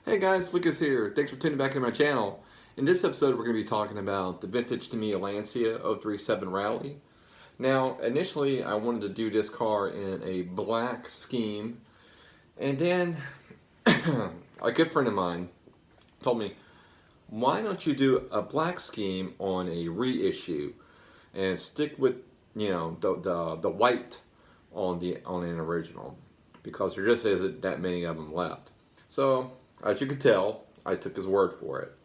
Hey guys, Lucas here. Thanks for tuning back into my channel. In this episode, we're going to be talking about the vintage TAMIYA LANCIA 037 Rally. Now, initially, I wanted to do this car in a black scheme, and then a good friend of mine told me, why don't you do a black scheme on a reissue and stick with, the white on an original, because there just isn't that many of them left. So, as you can tell, I took his word for it.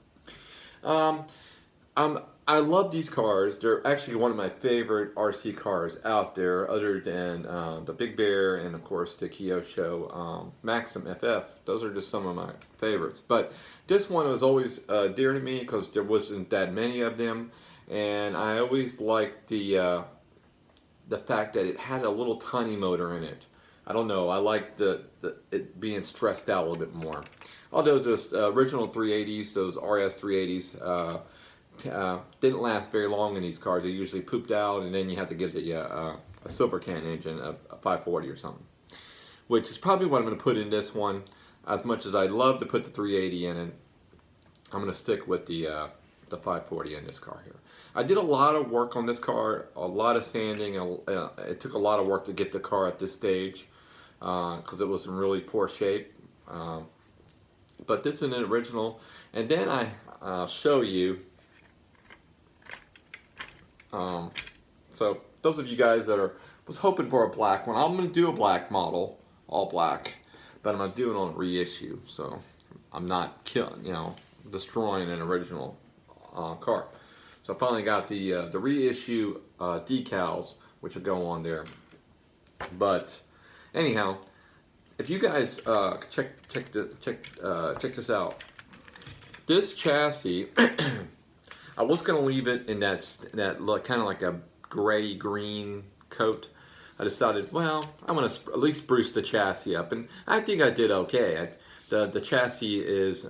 I love these cars. They're actually one of my favorite RC cars out there, other than the Big Bear and, of course, the Kyosho Maxim FF. Those are just some of my favorites. But this one was always dear to me because there wasn't that many of them, and I always liked the fact that it had a little tiny motor in it. I don't know, I like it being stressed out a little bit more. Although those original 380s, those RS 380s, didn't last very long in these cars. They usually pooped out, and then you have to get a silver can engine, a 540 or something. Which is probably what I'm going to put in this one. As much as I'd love to put the 380 in it, I'm going to stick with the 540 in this car here. I did a lot of work on this car, a lot of sanding. It took a lot of work to get the car at this stage because it was in really poor shape. But this is an original, and then I'll show you. So those of you guys that was hoping for a black one, I'm going to do a black model, all black, but I'm not doing it on a reissue, so I'm not destroying an original car. So I finally got the reissue decals, which will go on there. But anyhow, if you guys check this out, this chassis, I was gonna leave it in that look, kind of like a gray green coat. I decided, well, I'm gonna at least spruce the chassis up, and I think I did okay. The chassis is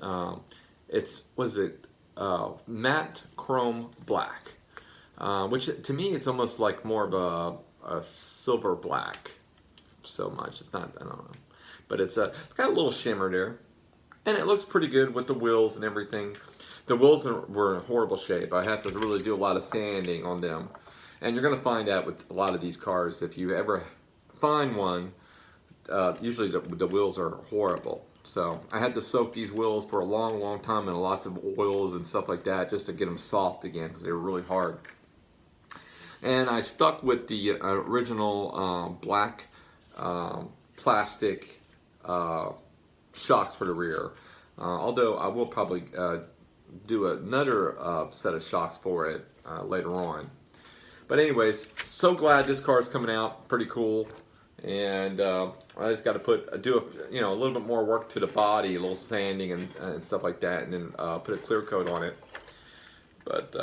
matte chrome black, which to me it's almost like more of a silver black. So much, it's not, I don't know, but it's got a little shimmer there, and it looks pretty good with the wheels and everything. The wheels were in horrible shape. I had to really do a lot of sanding on them, and you're going to find out with a lot of these cars, if you ever find one, usually the wheels are horrible. So I had to soak these wheels for a long time in lots of oils and stuff like that just to get them soft again, because they were really hard. And I stuck with the original black plastic shocks for the rear, although I will probably do another set of shocks for it later on. But anyways, so glad this car is coming out, pretty cool. And I just got to do a little bit more work to the body, a little sanding and stuff like that, and then put a clear coat on it. But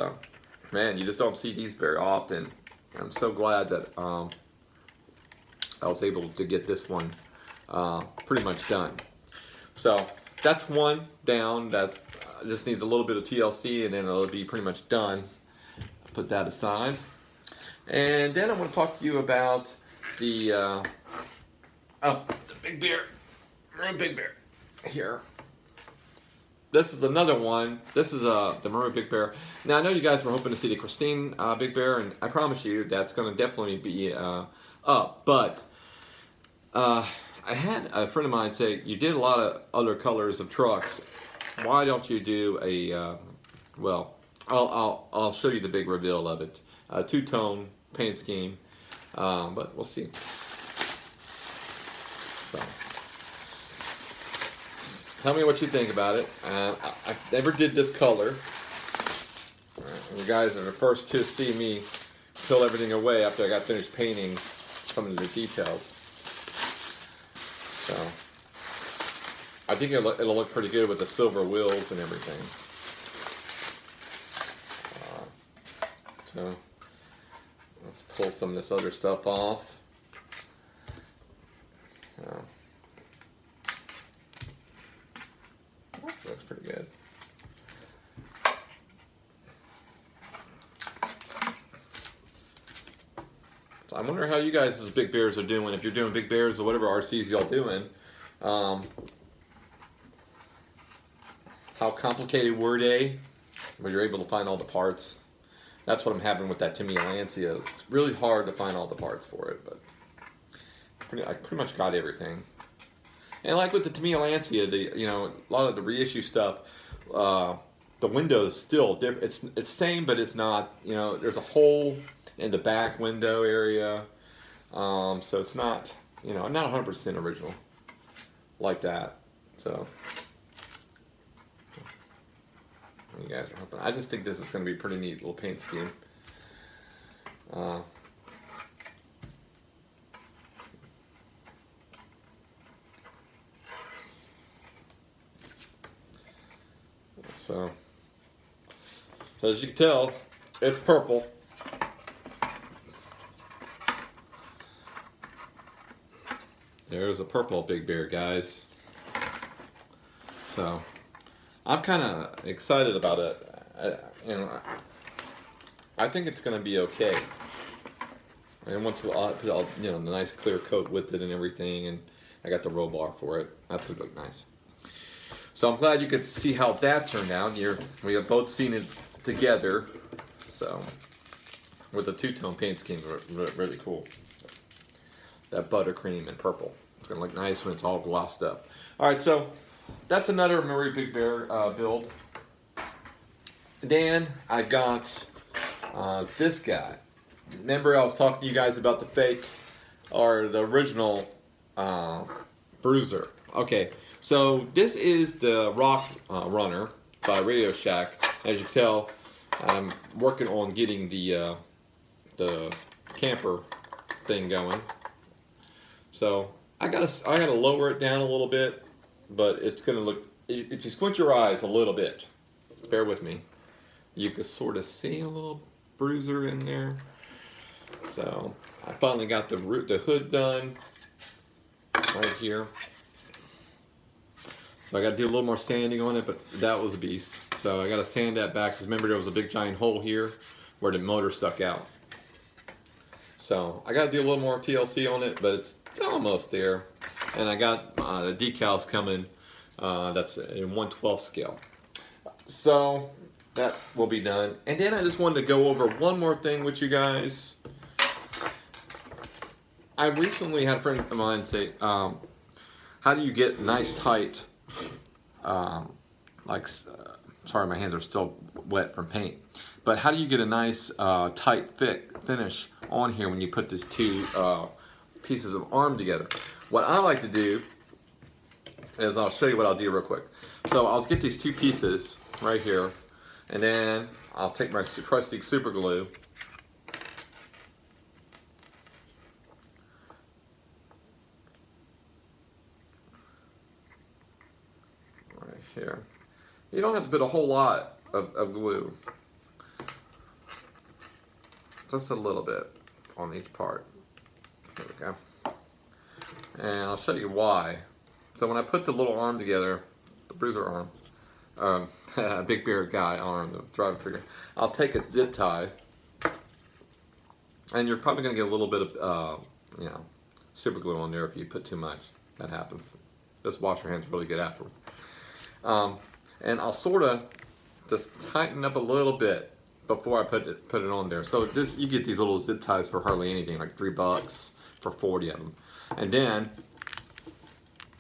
man, you just don't see these very often. I'm so glad that I was able to get this one pretty much done. So that's one down. That just needs a little bit of TLC, and then it'll be pretty much done. Put that aside, and then I want to talk to you about the Big Bear. Maroon Big Bear here. This is another one. This is the Maroon Big Bear. Now I know you guys were hoping to see the Christine Big Bear, and I promise you that's going to definitely be up. But I had a friend of mine say, you did a lot of other colors of trucks. Why don't you do a well, I'll show you the big reveal of it. Two-tone paint scheme, but we'll see. So, tell me what you think about it. I never did this color. You guys are the first to see me peel everything away after I got finished painting some of the details. So, I think it'll look pretty good with the silver wheels and everything. So, let's pull some of this other stuff off. So, looks pretty good. So I wonder how you guys as Big Bears are doing, if you're doing Big Bears or whatever RCs y'all doing. how complicated were they, where you're able to find all the parts. That's what I'm having with that TAMIYA LANCIA. It's really hard to find all the parts for it, but I pretty much got everything. And like with the TAMIYA LANCIA, a lot of the reissue stuff, the window is still different. It's same, but it's not. There's a hole in the back window area, so it's not not 100% original like that. So you guys are hoping. I just think this is going to be a pretty neat little paint scheme. So as you can tell, it's purple. There's a purple Big Bear, guys. So I'm kind of excited about it. I think it's going to be okay. And once I'll put all, the nice clear coat with it and everything, and I got the roll bar for it. That's going to look nice. So I'm glad you could see how that turned out. We have both seen it together. So with the two-tone paint scheme, really cool. That buttercream and purple. It's going to look nice when it's all glossed up. All right, so that's another Murray Big Bear build. Then I got this guy. Remember I was talking to you guys about the fake or the original bruiser. Okay, so this is the Rock Runner by Radio Shack. As you can tell, I'm working on getting the camper thing going. So I gotta lower it down a little bit, but it's gonna look. If you squint your eyes a little bit, bear with me, you can sort of see a little bruiser in there. So I finally got the hood done right here. So I got to do a little more sanding on it, but that was a beast. So I got to sand that back because remember there was a big giant hole here where the motor stuck out. So I got to do a little more TLC on it, but it's almost there. And I got the decals coming. That's in 1/12 scale. So that will be done. And then I just wanted to go over one more thing with you guys. I recently had a friend of mine say, how do you get nice tight, sorry my hands are still wet from paint, but how do you get a nice tight thick finish on here when you put these two pieces of arm together? What I like to do is, I'll show you what I'll do real quick. So I'll get these two pieces right here, and then I'll take my trusty super glue. Right here. You don't have to put a whole lot of glue. Just a little bit on each part. There we go. And I'll show you why. So when I put the little arm together, the bruiser arm, Big Bear guy arm, the driver figure, I'll take a zip tie, and you're probably going to get a little bit of, super glue on there if you put too much. That happens. Just wash your hands really good afterwards. And I'll sort of just tighten up a little bit before I put it on there. So you get these little zip ties for hardly anything, like $3 for 40 of them. And then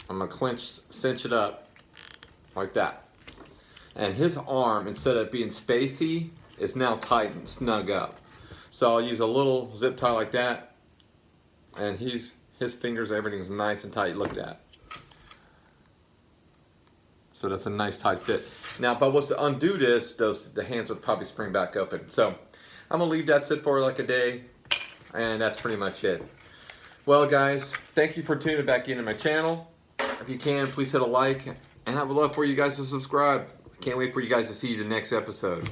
I'm gonna cinch it up like that. And his arm, instead of being spacey, is now tight and snug up. So I'll use a little zip tie like that, and his fingers, everything's nice and tight. Look at that. So that's a nice tight fit. Now, if I was to undo this, the hands would probably spring back open. So I'm gonna leave that sit for like a day, and that's pretty much it. Well, guys, thank you for tuning back into my channel. If you can, please hit a like, and I would love for you guys to subscribe. Can't wait for you guys to see the next episode.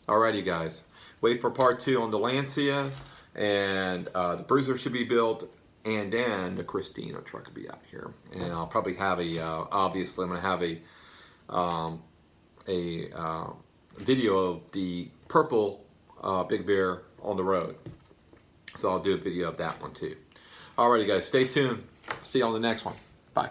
Alrighty, guys. Wait for part 2 on the Lancia, and the Bruiser should be built, and then the Christina truck will be out here. And I'll probably have obviously I'm gonna have a video of the purple Big Bear on the road. So I'll do a video of that one too. Alrighty, guys, stay tuned. See you on the next one. Bye.